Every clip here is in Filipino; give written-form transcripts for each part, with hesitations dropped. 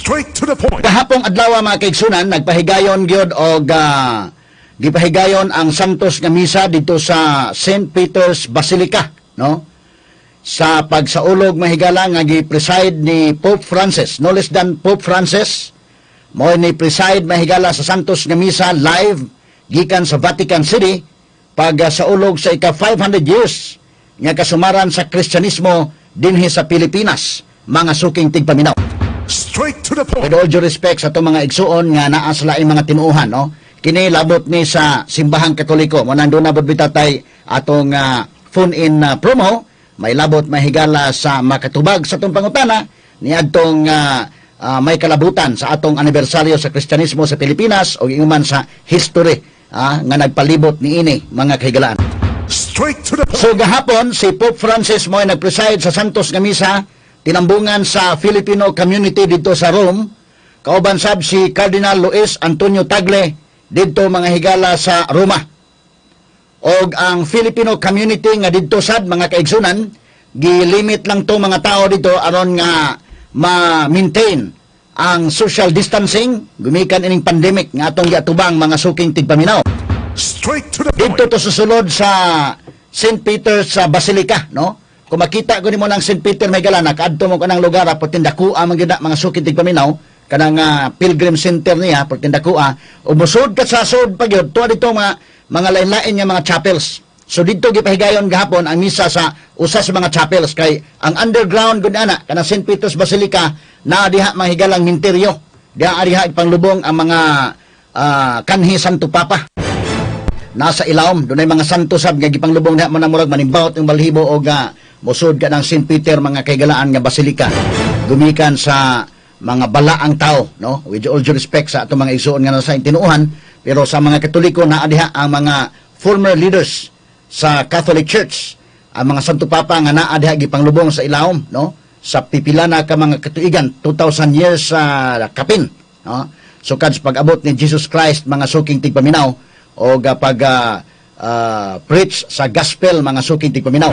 Straight to the point. Kahapong adlaw mga kaigsunan, nagpahigayon gyud og gipahigayon ang Santos nga misa dito sa St. Peter's Basilica, no? Sa pagsaulog mahigala nga gi-preside ni Pope Francis, no less than Pope Francis, mo ni preside mahigala sa Santos nga misa live gikan sa Vatican City pagsaulog sa ika 500 years nga kasumaran sa Kristyanismo dinhi sa Pilipinas, mga suking tigpaminaw. Straight to the point. With all due respect sa itong mga igsuon nga naa sa laing mga tinuuhan, no? Kini labot ni sa simbahang Katoliko. Mo nandun na bitatay atong phone-in promo. May labot mahigala sa makatubag sa itong pangutana ni atong may kalabutan sa atong anibersaryo sa Kristyanismo sa Pilipinas o inuman sa history nga nagpalibot ni ini mga kahigalaan. Straight to the point. So gahapon si Pope Francis mo ay nagpreside sa Santos nga misa tinambungan sa Filipino community dito sa Rome, kauban sab si Cardinal Luis Antonio Tagle dito mga higala sa Roma. Og ang Filipino community nga dito sad mga kaigsunan, gilimit lang to mga tao dito aron nga ma-maintain ang social distancing gumikan ining pandemic nga atong giatubang mga suking tigpaminaw. Straight to the Dito point. to susulod sa St. Peter's sa Basilica, no? Kung makita ko nimo ng St. Peter may galana, kadto mo kanang lugar pagtindakua man gyud mga sukid tigpaminaw, kanang pilgrim center niya pagtindakua, umusod ka sa sud pagyud tuwa dito mga lain-lain nga mga chapels. So dito gipahigayon gahapon ang misa sa usa sa mga chapels kay ang underground gud ana kanang St. Peter's Basilica na diha mahigalang minteryo. Diha ipanglubong ang mga kanhi Santo Papa. Nasa ilawom dunay mga santo sab nga gipanglubong diha man murag manimbawt yung balhibo og musod ka ng St. Peter mga kaigalaan nga basilika gumikan sa mga balaang tao, no? With all due respect sa ato mga igsuon nga nasa tinuuhan, pero sa mga Katoliko naa diha ang mga former leaders sa Catholic Church, ang mga Santo Papa nga naa diha gipanglubong sa ilawom, no? Sa pipila na ka mga katuigan 2,000 years sa kapin, no? So kads pag-abot ni Jesus Christ mga suking tigpaminaw o pag preach sa gospel mga suking tigpaminaw.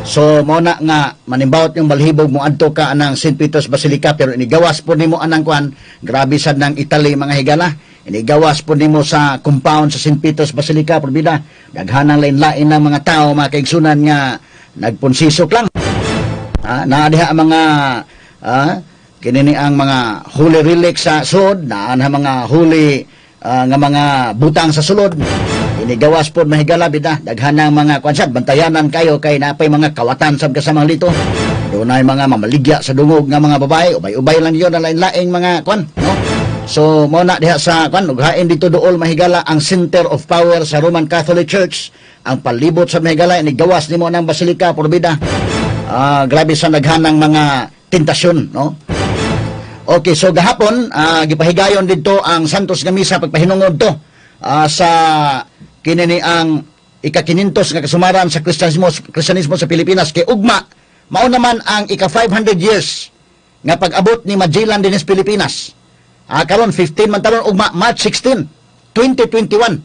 So mo na nga manimbawot yung balhibog mo adto ka anang St. Peter's Basilica pero inigawas po nimo anang kwan grabe sad ng Italy mga higala, inigawas po nimo sa compound sa St. Peter's Basilica probida daghanang lain-lain ng mga tao mga kaigsunan nga nagpunsisok lang naa diha ang mga kinini ang mga holy relics sa sud, naa ang mga holy nga mga butang sa sulod. Inigawas po mahigala bida daghanang mga kwansad bantayanan kayo kay napay mga kawatan sab kasama lito. Dunay mga mamaligya sa dungog nga mga babae, ubay-ubay lang yon na lain-laing mga kwan, no? So mo na diha sa kwan ughain dito duol mahigala ang center of power sa Roman Catholic Church. Ang palibot sa mahigala inigawas nimo nang basilika porbida. Grabe sa daghanang mga tentasyon, no? Okay, so gahapon gipahigayon dito ang Santos nga misa pagpahinungod to sa kinini ang ika-500 nga kasumaran sa Kristyanismo sa Pilipinas kay ugma mao naman ang ika-500 years nga pag-abot ni Magellan dinhi sa Pilipinas. Karon 15 man taron ugma March 16, 2021.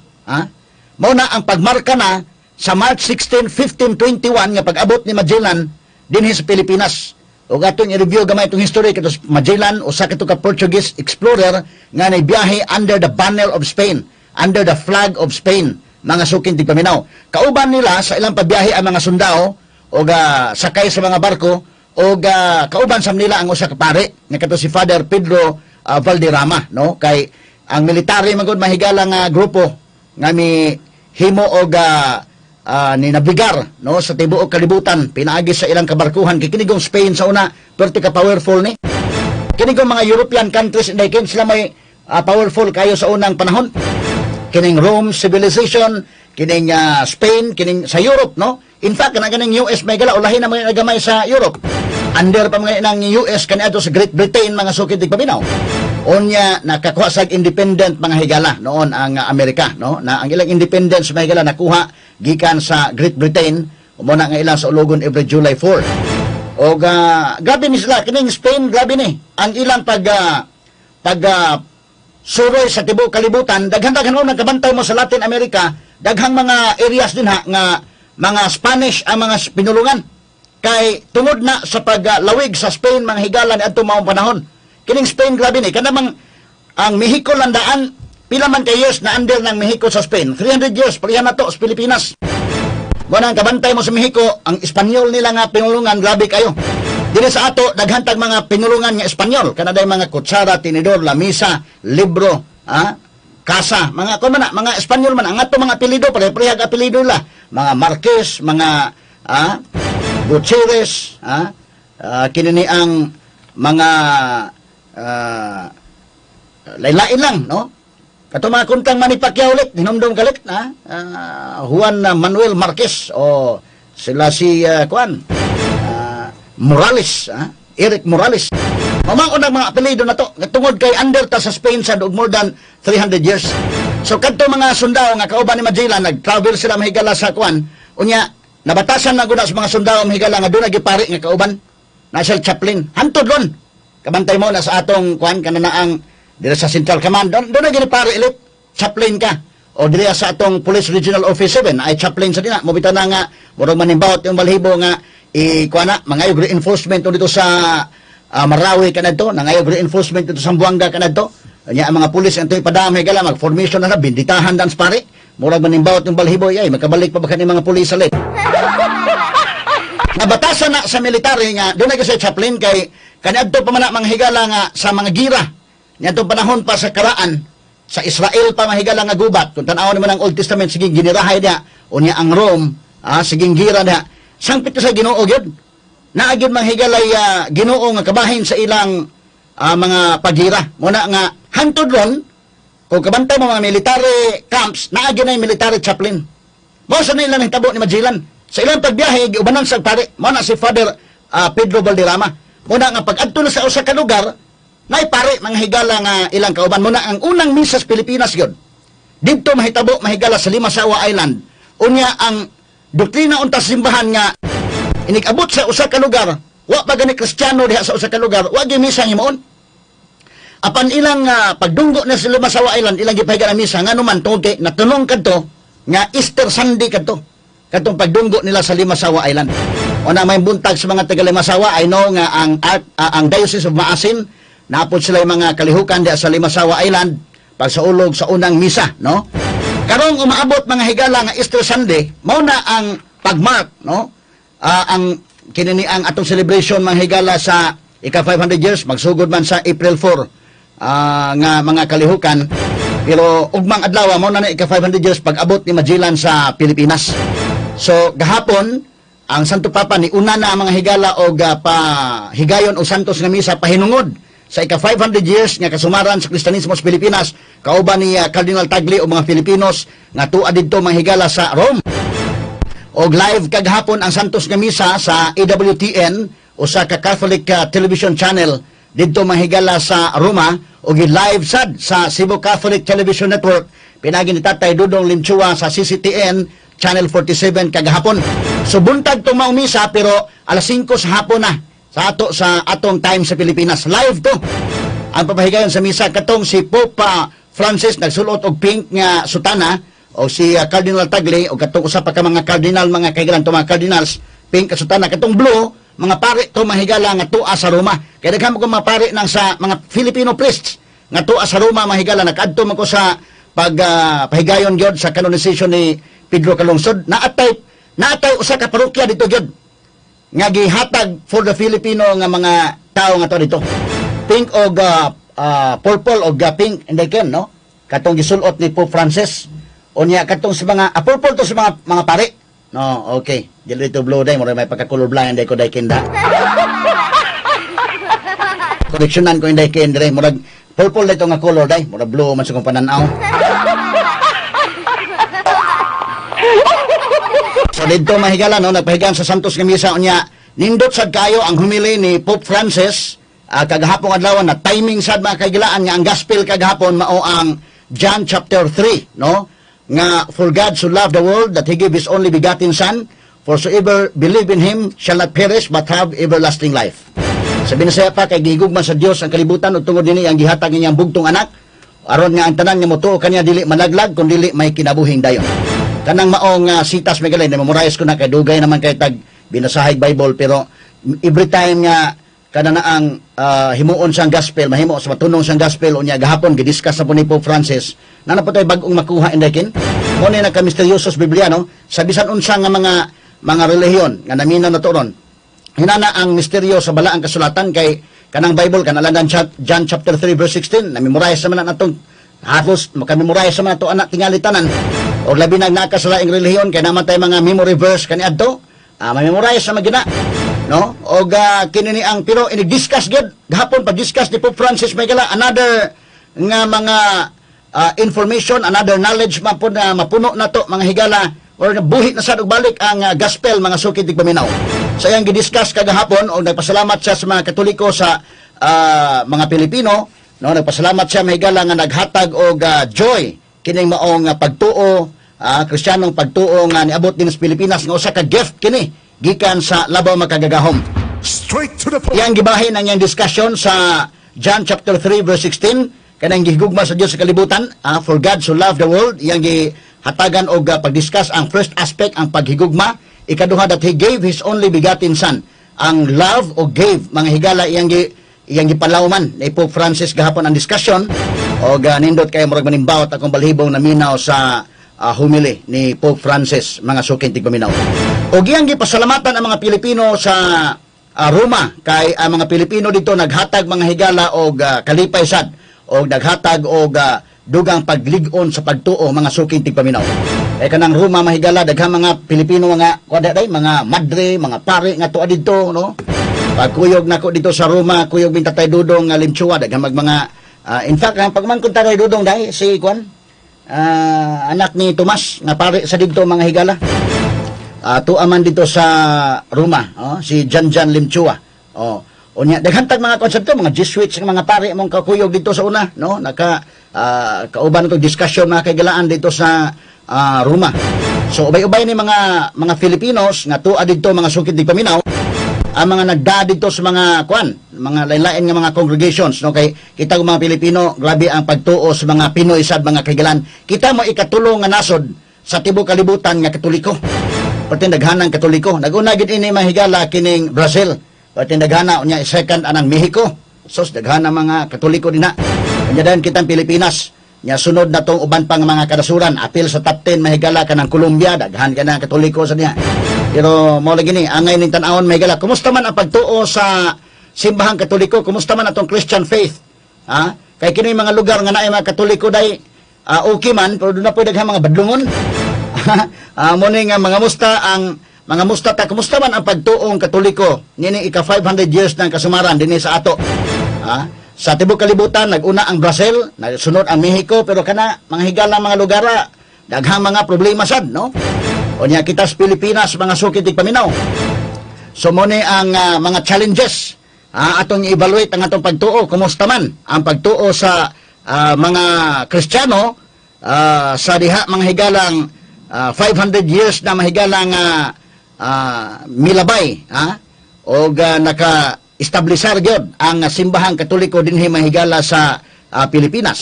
Mao na ang pagmarka na sa March 16, 1521 nga pag-abot ni Magellan dinhi sa Pilipinas. Ug atong i-review gamay itong history katos Magellan usa ka Portuguese explorer nga nagbiyahe under the banner of Spain, under the flag of Spain, mga suking tigpaminaw. Kauban nila sa ilang pagbiyahe ang mga sundao o sakay sa mga barko o kauban sa nila ang usa ka pare nga kato si Father Pedro Valderrama, no? Kay ang military magud mahigala nga grupo nga mi himo og ni nabigar, no, sa tibuok kalibutan pinaagi sa ilang kabarkuhan kay kinigong Spain sa una perti ka powerful ni kinigong mga European countries inday kin sila may powerful kayo sa unang panahon. Kining Rome civilization, kining Spain, kining sa Europe, no? In fact, kanang US may gala ulahin na mga nagamay sa Europe. Under pa mga ng US kaniadto sa Great Britain mga sukid tigpaminaw. Onya nakakuha sa independent mga higala noon ang Amerika, no? Na ang ilang independence mga higala nakuha gikan sa Great Britain umuna nga ilang sa ulogon every July 4. O grabe ni sila kining Spain, grabe ni ang ilang suroy sa tibuok kalibutan, daghan-daghan mo nagkabantaw mo sa Latin America, daghang mga areas din nga mga Spanish ang mga pinulungan. Kay tungod na sa paglawig sa Spain mga higala ni adto maong panahon. Kining Spain, grabe ni. Kanamang ang Mexico landaan, pila man kay years na under ng Mexico sa Spain. 300 years, parihan na to sa Pilipinas. Muna ang kabantay mo sa Mexico, ang Espanyol nila nga pinulungan, grabe kayo. Dili sa ato, daghantag mga pinulungan nga Espanyol. Kanaday mga kutsara, tinidor, lamisa, libro, kasa, mga mga Espanyol man. Ang ato mga apelido, pare-parehag apelido nila. Mga Marquez, mga Gutierrez, kinini ang mga lain-lain lang, no? Kato mga kuntang Manny Pacquiao ulit, hinumdum kalit, Juan Manuel Marquez, o sila si Morales, Eric Morales. Mamang unang mga apelido na to, tungod kay under ta sa Spain sa more than 300 years. So kadto mga sundao nga kauban ni Magellan, nag-travel sila mahigala sa unya, nabatasan na guna sa mga sundao mahigala nga doon nagipari nga kauban, na Sir Chaplin. Hantod ron, kabantay mo na sa atong kananaang dira sa Central Command, doon na ginipari ilit, chaplain ka. O dira sa atong Police Regional Office 7, ay chaplain sa dina. Mubita na nga, murag manimbawat yung balhibo nga, mangayog reinforcement dito sa Marawi ka na ito, nangayog reinforcement dito sa Buanga ka na ito. Ang mga pulis, ito ipadamay gala, mag-formation na binditahan dans pare. Murag manimbawat yung balhibo, ay, magkabalik pa ba ka mga pulis alit. Nabatasan na sa military nga, doon na kasi chaplain kay, kanadto pa man na mga higala nga sa mga gira. Niyatong panahon pa sa karaan, sa Israel pa mahigala nga gubat. Kung tanaw naman ang Old Testament, sige ginirahay niya, o niya ang Rome, sige gira niya. Sangpit sa Ginoo gyud. Naagid manghigalay Ginoo nga kabahin sa ilang mga pagira. Muna nga hantod ron, kung kabantay mo mga military camps, naagid na yung military chaplain. Mo sa nila nahitabo ni Magellan. Sa ilang pagbiyahe, ubanan sa pare, mo na si Father Pedro Valderrama. Muna nga pag-adto na sa usa ka lugar, nay pare mga higala nga ilang kauban mo na ang unang misa sa Pilipinas yun. Dito mahitabo mahigala sa Limasawa Island. Unya ang doktrina unta simbahan nga inig-abot sa usa ka lugar, wa pa gani Kristiyano diha sa usa ka lugar, wa gyud misa himuon. Apan ilang pagdunggo na sa Limasawa Island, ilang gipahigala misa nga naman tungod kay natunong kadto nga Easter Sunday kadto. Katong pagdunggo nila sa Limasawa Island. O na may buntag sa mga taga Limasawa, I know nga ang Diocese of Maasin napod sila yung mga kalihukan diya sa Limasawa Island pagsaulog sa unang misa, no? Karong umaabot mga higala nga Easter Sunday, mao na ang pagmark, no? Ang kinini ang atong celebration mga higala sa ika 500 years magsugod man sa April 4 nga mga kalihukan. Pero ugmang adlaw mao na ika 500 years pag-abot ni Magellan sa Pilipinas. So gahapon ang Santo Papa ni una na ang mga higala og higayon o santos nga misa pahinungod sa ika 500 years nga kasumaran sa Kristiyanismo sa Pilipinas, kauban ni Cardinal Tagle o mga Filipinos nga tuad didto mahigala sa Rome. Og live kagahapon ang santos nga misa sa AWTN o sa Catholic television channel didto mahigala sa Roma og live sad sa Cebu Catholic Television Network pinagi ni Tatay Dudong Limchua sa CCTN Channel 47 kagahapon. So buntag tong mao misa pero alas 5 sa hapon na sa atong time sa Pilipinas. Live to. Ang papahigayon sa misa katong si Pope Francis nagsulot og pink nga sutana o si Cardinal Tagle o katong usa pa ka mga cardinal mga kaigalan to mga cardinals pink nga sutana katong blue mga pare to mahigala nga tua sa Roma. Kaya daghan mo mga pare nang sa mga Filipino priests nga tua sa Roma mahigala nakadto man ko sa pahigayon gyud sa canonization ni Pedro Calungsod. Naatay usa ka parokya dito gyud nga gihatag for the Filipino nga mga tao nga to dito. Pink og purple og pink and ken no. Katong gisulot ni Pope Francis. Unya katong sa mga purple to sa mga pare. No, okay. Dito blue day mo may pagka-color blind day ko day kinda. Koleksyonan ko inday ken dire murag purple dito nga color day, murag blue man sa kong pananaw. So dito mahigala no nagpahigan sa Santos nga misa unya nindot sad kayo ang humili ni Pope Francis kagahapon adlaw na timing sad mga kaigilaan nga ang gospel kagahapon mao ang John chapter 3 no nga for God so loved the world that he gave his only begotten son for whosoever believe in him shall not perish but have everlasting life. Sabi na siya pa kay gihigugman sa Dios ang kalibutan ug tungod dinhi ang gihatag niya ang bugtong anak aron nga ang tanan nga motuo kaniya dili malaglag kun dili may kinabuhing dayon. Kanang maong sitas may galay na memorize ko na kay dugay naman kay tag binasahig Bible pero every time nga kada na ang himuon siyang gospel, mahimo sa matunong siyang gospel unya gahapon gidiscuss sa po ni Pope Francis. Nana po tayo bagong makuha indekin. Mo ni naka misteryosos Bibliano sa bisan unsa nga mga relihiyon nga naminaw na turon. Hinana ang misteryo sa balaang kasulatan kay kanang Bible kanalangan John chapter 3 verse 16 na memorize naman natong halos makamemorize naman nato anak tingali tanan o labi nang naka sa laing relihiyon kay naman tayo mga memory verse kaniadto mamemorize sa magina no og kini ni ang pero ini-discuss gid gahapon pa-discuss ni Pope Francis may kala another nga mga information another knowledge mapud na mapuno nato mga higala or buhi na sad og balik ang gospel mga sukid tig paminaw. So yang gidiscuss kagahapon og nagpasalamat siya sa mga Katoliko sa mga Pilipino no nagpasalamat siya mahigala nga naghatag og joy kining maong pagtuo Kristiyanong pagtuo nga niabot din sa Pilipinas nga usa ka gift kini gikan sa labaw makagagahom. Straight to the point. Yang gibahin ang yang discussion sa John chapter 3 verse 16 kanang gihigugma sa Dios sa kalibutan for God so loved the world yang gihatagan og pagdiscuss ang first aspect ang paghigugma ikaduha that he gave his only begotten son ang love o gave mga higala iyang gipalawman ni Pope Francis gahapon ang discussion og nindot kay murag manimbawat akong balhibong naminaw sa humili ni Pope Francis mga suking tigpaminaw og iyang gipasalamatan ang mga Pilipino sa Roma kay ang mga Pilipino dito naghatag mga higala og kalipay sad og naghatag og dugang paglig-on sa pagtuo mga suking tigpaminaw. Kanang Roma mahigala daghang mga Pilipino mga mga madre, mga pare nga tuwa dito no. Pagkuyog nako dito sa Roma, kuyog min Tatay Dudong nga Limchua daghang mga in fact ang pagmangkon Tatay Dudong dai si Kwan anak ni Tomas nga pare sa dito mga higala. Tuaman dito sa Roma, si Janjan Limchua. Unya daghantag mga konsepto mga Jesuits nga mga pare mong kakuyog dito sa una no kauban ko discussion mga kaigalaan dito sa Roma. So ubay-ubay ni mga Filipinos nga tuwa dito mga sukid di paminaw ang mga nagda dito sa mga mga lain-lain nga mga congregations no kay kita ko mga Pilipino grabe ang pagtuo sa mga Pinoy sad mga kaigalaan. Kita mo ikatulong nga nasod sa tibuok kalibutan nga Katoliko. Pati daghanang Katoliko. Naguna gid ini mahigala kining Brazil. Pati daghana unya second anang Mexico. Sos daghana mga Katoliko dinha. Unya dan kitang Pilipinas. Nya sunod na tong uban pang mga kadasuran apil sa top 10 mahigala kanang Colombia daghan kanang Katoliko sa niya. Pero mo lagi ni angay ning tan-awon mahigala. Kumusta man ang pagtuo sa simbahang Katoliko? Kumusta man atong Christian faith? Kay kini mga lugar nga naay mga Katoliko dai okay man pero doon na po daghang mga badlungon. Mo ni nga mga musta ta kumusta man ang pagtuong Katoliko nini ika 500 years nang kasumaran dinhi sa ato. Sa tibuok kalibutan naguna ang Brazil, nagsunod ang Mexico pero kana mga higala mga lugar daghang mga problema sad no. Unya kita sa Pilipinas mga sukid tig paminaw. So mo ni ang mga challenges atong i-evaluate ang atong pagtuo kumusta man ang pagtuo sa mga Kristiyano sa diha mga higalang 500 years na mahigalang milabay o naka-establisar gyud ang simbahang Katoliko dinhi mahigala sa Pilipinas.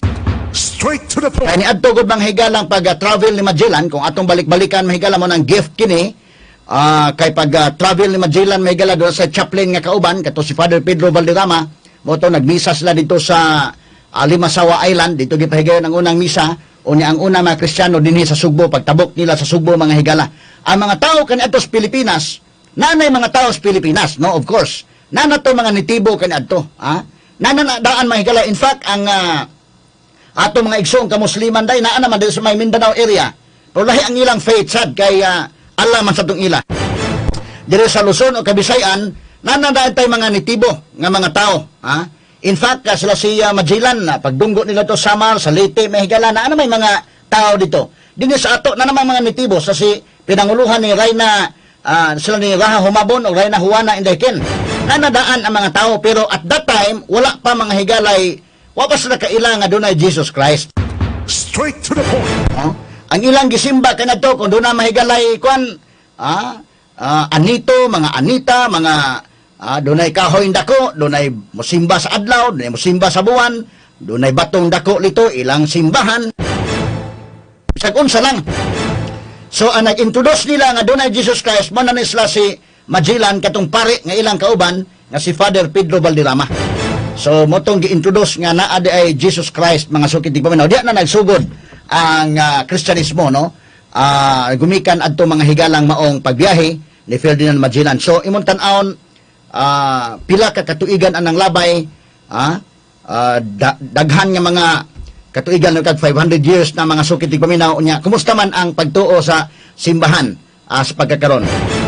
Straight to the point. Kaya niadto gud bang higalang pag-travel ni Magellan kung atong balik-balikan mahigala mo ng gift kini kay pag-travel ni Magellan mahigala do sa chaplain nga kauban kato si Father Pedro Valderrama mo to nagmisa sila dito sa Limasawa Island dito gipahigayon ang unang misa unya ang una mga Kristiyano dinhi sa Sugbo pagtabok nila sa Sugbo mga higala. Ang mga tao kaniadto sa Pilipinas, nanay mga tao sa Pilipinas, no of course. Nana to mga nitibo kaniadto, Nana daan mga higala. In fact, ang ato mga igsoong kamusliman day naa naman dito sa may Mindanao area. Pero lahi ang ilang faith sad kay Allah man sa tong ila. Dire sa Luzon o Kabisayan, nana daan tay mga nitibo nga mga tao, In fact, sila si Magellan, pagdunggo nila to Samar, sa Leyte, mahigala na may mga tao dito. Dini sa ato na naman mga nitibo sa si pinanguluhan ni Reyna, sila ni Raha Humabon o Reyna Juana Indayken. Nanadaan ang mga tao pero at that time, wala pa mga higalay, wala pa sila kaila nga doon ay Jesus Christ. Straight to the point. Ang ilang gisimba kanadto kung doon na mahigalay anito, mga anita, mga dunay kahoy dako, dunay mosimba sa adlaw, dunay mosimba sa buwan, dunay batong dako lito, ilang simbahan. Sagunsa lang. So nag-introduce nila nga dunay Jesus Christ, mo na sila si Magellan katong pare nga ilang kauban, nga si Father Pedro Valderrama. So motong gi-introduce nga naa di ay Jesus Christ mga sukid tigpaminaw. Diya na nagsugod ang Kristyanismo, no? Gumikan adto mga higalang maong pagbiyahe ni Ferdinand Magellan. So imong tan-awon pila ka katuigan anang labay, daghan nga mga katuigan kag 500 years na mga sukid tigpaminaw unya. Kumusta man ang pagtuo sa simbahan sa pagkakaron?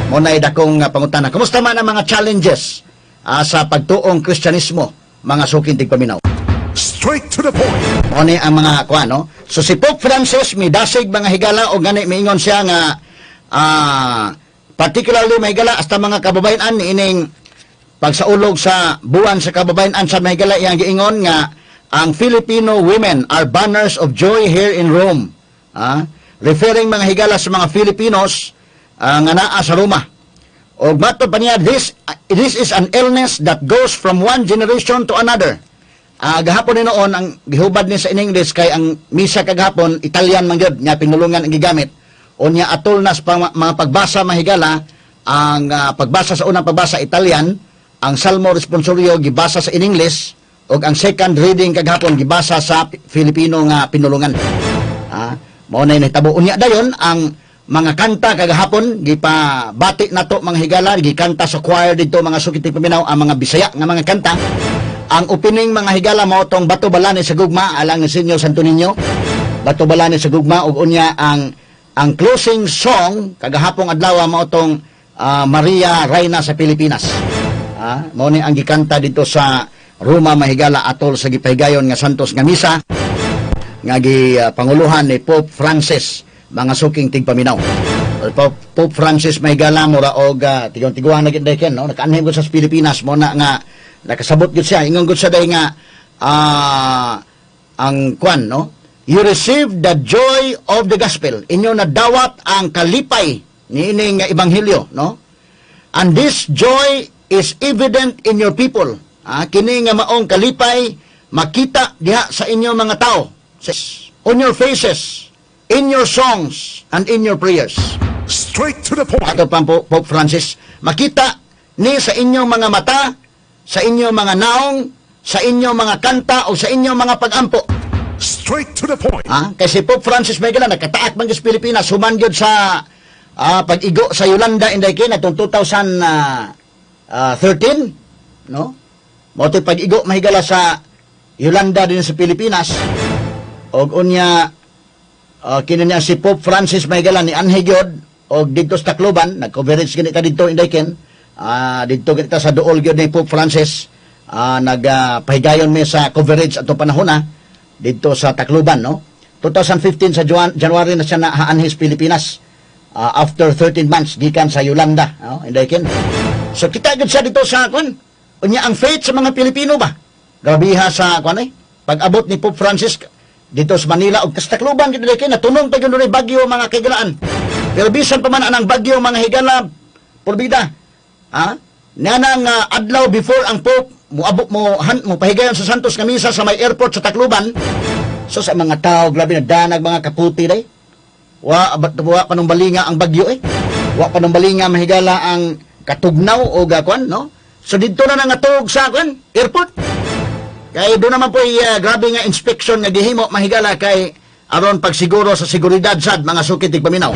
Mo na dakong pangutana. Kumusta man ang mga challenges sa pagtuong Kristyanismo mga sukid tigpaminaw? Straight to the point. Mo ni ang mga kuan, no? So si Pope Francis midasig mga higala o gani miingon siya nga particularly mahigala hasta mga kababayan ining pagsaulog sa buwan sa kababayan sa mahigala iyang giingon nga ang Filipino women are banners of joy here in Rome. Referring mga higala sa mga Filipinos nga naa sa Roma. O matod pa niya, this is an illness that goes from one generation to another. Gahapon ni noon, ang gihubad ni sa in English kay ang misa kagahapon, Italian man gyud nya pinulungan ang gigamit. O niya atol na sa mga pagbasa mahigala, ang pagbasa sa unang pagbasa Italian, ang Salmo Responsorio gibasa sa in English, o ang second reading kagahapon gibasa sa Filipino nga pinulungan. Mao na nahitabo unya dayon ang mga kanta kagahapon gipabati nato mga higala, gikanta sa choir dito mga sukid tigpaminaw ang mga Bisaya nga mga kanta. Ang opening mga higala mao tong Bato Balani sa Gugma alang ni Senyor Santo Niño. Bato Balani sa Gugma ug unya ang closing song kagahapong adlaw mao tong Maria Reina sa Pilipinas. Mao ni ang gikanta dito sa Roma mahigala atol sa gipahigayon nga santos nga misa nga panguluhan ni Pope Francis mga suking tigpaminaw. Pope Francis mahigala mura og tigon-tiguan na gid no nakaanhim ko sa Pilipinas mo na nga nakasabot gid siya ingon gud sa day nga ang kwan no, you receive the joy of the gospel, inyo nadawat ang kalipay ni ining ebanghelyo, no? And this joy is evident in your people. Kini nga maong kalipay makita diha sa inyo mga tao, on your faces, in your songs and in your prayers. Straight to the point. Ato pang Pope Francis, makita ni sa inyong mga mata, sa inyong mga naong, sa inyong mga kanta o sa inyong mga pag-ampo. Straight to the point. Kasi Pope Francis may gala nakataak man sa Pilipinas human gyud sa pag-igo sa Yolanda inday kay natong 2013, no? Mo pag-igo mahigala sa Yolanda din sa Pilipinas. Og unya kini niya si Pope Francis mahigala ni anhigyod og dito sa Tacloban nag-coverage kini ta dito inday ken. Dito kita sa duol gyud ni Pope Francis nagpahigayon mi sa coverage ato panahon dito sa Tacloban, no? 2015 sa January na siya naanhis Pilipinas after 13 months gikan sa Yolanda, no? Inday ken. So kita gyud siya dito sa kun unya ang faith sa mga Pilipino ba grabiha sa kun pag-abot ni Pope Francis dito sa Manila ug sa Tacloban gyud ken natunong pa gyud ni bagyo mga kagalaan. Pero bisan pa man anang bagyo mga higala porbida nanang adlaw before ang Pope mo pahigayon sa Santos nga misa sa may airport sa Tacloban. So sa mga tao grabe nagdanag mga kaputi day. Wa panong balinga ang bagyo Wa panong balinga mahigala ang katugnaw o gakwan, no? So dito na nangatog sa kwan airport. Kay do naman po grabe nga inspection nga gihimo mahigala kay aron pagsiguro sa seguridad sad mga sukid tigpaminaw.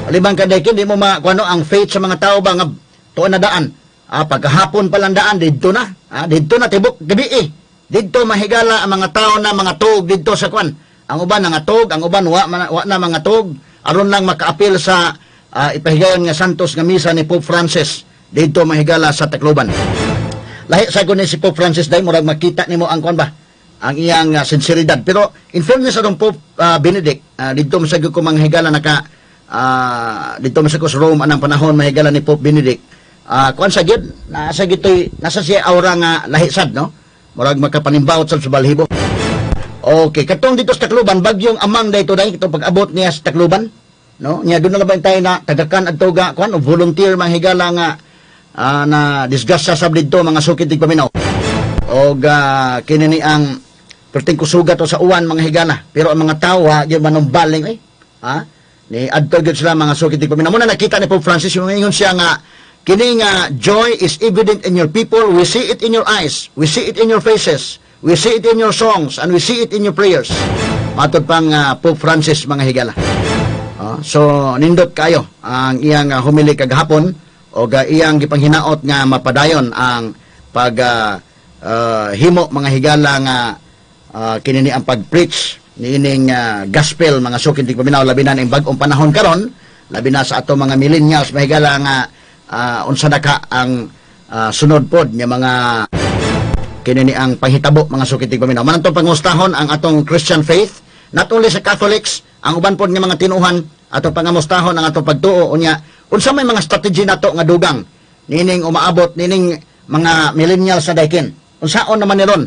Alibang kaday kin di mo makuano ang faith sa mga tao ba nga tuon na daan. Pagkahapon pa lang daan, dito na. Dito na, tibok, gabi Dito mahigala ang mga tao na mga tog dito sa kwan. Ang uban nangatog, ang uban wa na mga tog. Aron lang makaapil sa ipahigayon nga santos nga misa ni Pope Francis. Dito mahigala sa Tacloban. Lahi sa ni si Pope Francis day, murag makita nimo ang kwan ba? Ang iyang sinseridad. Pero in fairness sa Pope Benedict, dito masagyo ko manghigala dito masagyo sa Rome anang panahon mahigala ni Pope Benedict. Kuan sa gid nasa siya aura nga lahisad, no? Murag makapanimbaot sa balhibo. Okay, katong dito sa Tacloban bagyong amang dayto day ito pag-abot niya sa Tacloban, no? Nya doon na labay tayo na tagakan adto ga kuan o volunteer mahigala nga na disgust sa dito mga sukid tigpaminaw. Og kini ni ang perting kusugat o sa uwan mga higala. Pero ang mga tao gyud manumbaling ni adto gyud sila mga sukid tigpaminaw. Mo na nakita ni Pope Francis yung ingon siya nga kini nga joy is evident in your people. We see it in your eyes, we see it in your faces, we see it in your songs, and we see it in your prayers. Matod pang Pope Francis, mga higala. So nindot kayo ang iyang humili kagahapon o iyang gipanghinaot nga mapadayon ang pag himo, mga higala, nga kinini ang pag-preach niining gospel, mga sukid tigpaminaw, labi na ng bagong panahon karon, labi na sa ato mga millennials, mga higala, nga unsa na ka ang sunod pod nga mga kinini ang panghitabo, mga sukid tigpaminaw. Manantong pangustahon ang atong Christian faith, not only sa Catholics, ang uban pod nga mga tinuhan, atong pangamustahon ang atong pagtuo unya unsa may mga strategy nato nga dugang nining umaabot nining mga millennials sa daykin. Unsaon naman ni ron?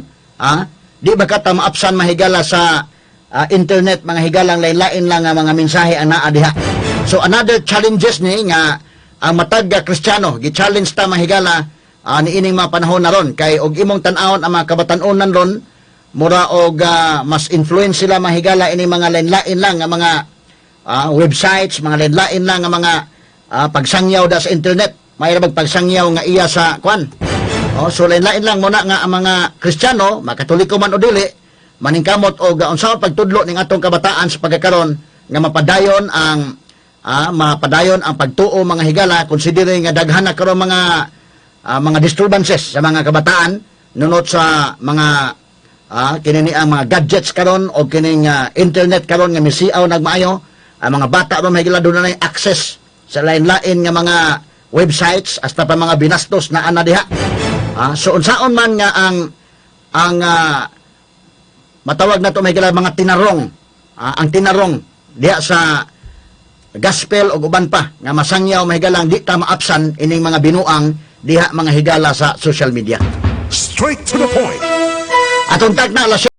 Di ba kata maapsan, mahigala sa internet, mga higalang lain-lain lang nga mga mensahe ang naa diha. So another challenges ni nga ang matag Kristiyano gi-challenge ta, mahigala, niining mga panahon na ron, kay og imong tan-awon ang mga kabatan-onan ron, mura og mas influence sila, mahigala, ini mga lain-lain lang nga mga websites, mga lain-lain lang nga mga pagsangyaw da sa internet. May rabag pagsangyaw nga iya sa kwan. So lain-lain lang muna nga ang mga Kristiyano, makatoliko man o dili, maningkamot og unsaon pagtudlo ning atong kabataan sa pagkakaron nga mapadayon ang pagtuo, mga higala, considering nga daghan na karon mga disturbances sa mga kabataan nunot sa mga kinini ang mga gadgets karon o kining internet karon nga misiaw nagmaayo. Ang mga bata ron mahigala doon na access sa lain-lain nga mga websites, hasta pa mga binastos na ana diha. So unsaon man nga ang matawag na to, mahigala, mga tinarong, ang tinarong diha sa gospel o uban pa nga masangyaw, mahigalang di ta maapsan ining mga binuang diha, mga higala, sa social media. Straight to the point. Atong tag na alas